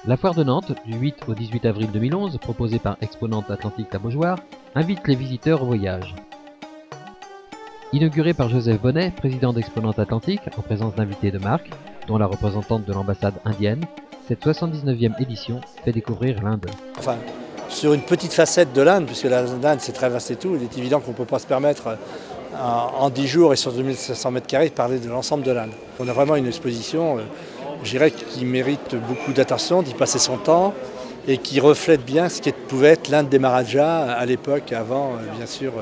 La foire de Nantes, du 8 au 18 avril 2011, proposée par Exponente Atlantique La Beaujoire, invite les visiteurs au voyage. Inaugurée par Joseph Bonnet, président d'Exponente Atlantique, en présence d'invités de marque, dont la représentante de l'ambassade indienne, cette 79e édition fait découvrir l'Inde. Enfin, sur une petite facette de l'Inde, puisque l'Inde c'est très vaste et tout, il est évident qu'on ne peut pas se permettre en 10 jours et sur 2500 mètres carrés de parler de l'ensemble de l'Inde. On a vraiment une exposition, je dirais, qui mérite beaucoup d'attention, d'y passer son temps et qui reflète bien ce qui pouvait être l'Inde des Maharajas à l'époque, avant bien sûr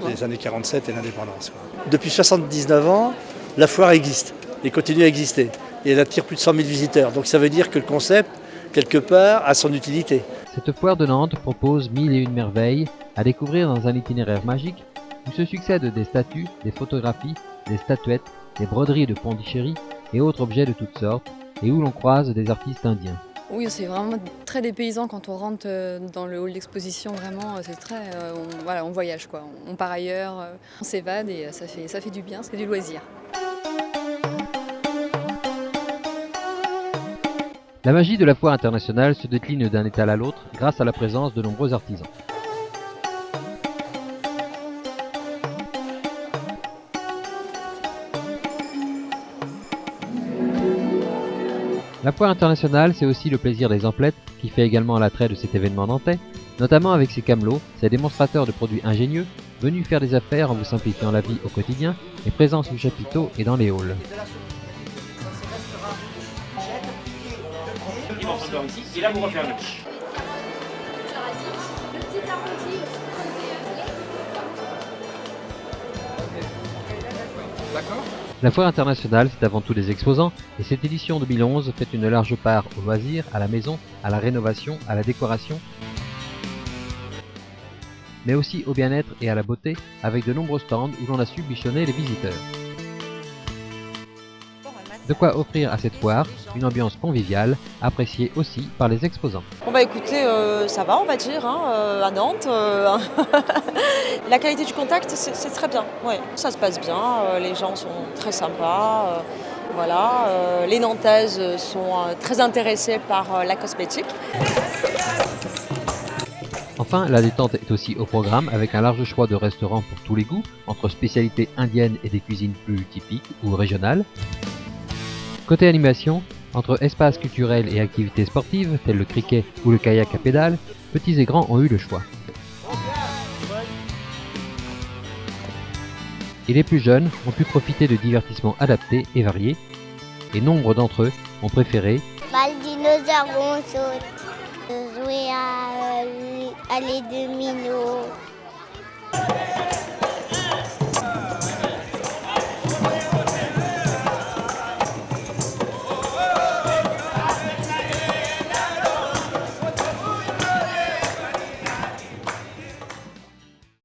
les années 47 et l'indépendance. Depuis 79 ans, la foire existe et continue à exister. Et elle attire plus de 100 000 visiteurs. Donc ça veut dire que le concept, quelque part, a son utilité. Cette foire de Nantes propose 1001 merveilles à découvrir dans un itinéraire magique où se succèdent des statues, des photographies, des statuettes, des broderies de Pondichéry et autres objets de toutes sortes, et où l'on croise des artistes indiens. Oui, c'est vraiment très dépaysant quand on rentre dans le hall d'exposition, vraiment, c'est très, on voyage quoi, on part ailleurs, on s'évade et ça fait du bien, c'est du loisir. La magie de la foire internationale se décline d'un étal à l'autre grâce à la présence de nombreux artisans. La foire internationale, c'est aussi le plaisir des emplettes qui fait également l'attrait de cet événement nantais, notamment avec ses camelots, ces démonstrateurs de produits ingénieux, venus faire des affaires en vous simplifiant la vie au quotidien et présents sous chapiteaux et dans les halls. Et là vous refermez. La foire internationale, c'est avant tout des exposants, et cette édition 2011 fait une large part au loisir, à la maison, à la rénovation, à la décoration, mais aussi au bien-être et à la beauté, avec de nombreux stands où l'on a su bichonner les visiteurs. De quoi offrir à cette foire une ambiance conviviale, appréciée aussi par les exposants. Bon bah écoutez, ça va on va dire, à Nantes. La qualité du contact c'est très bien, ouais. Ça se passe bien, les gens sont très sympas, voilà. Les Nantaises sont très intéressées par la cosmétique. Enfin, la détente est aussi au programme avec un large choix de restaurants pour tous les goûts, entre spécialités indiennes et des cuisines plus typiques ou régionales. Côté animation, entre espaces culturels et activités sportives, telles le cricket ou le kayak à pédales, petits et grands ont eu le choix. Et les plus jeunes ont pu profiter de divertissements adaptés et variés, et nombre d'entre eux ont préféré le dinosaure on saute, jouer à les 2000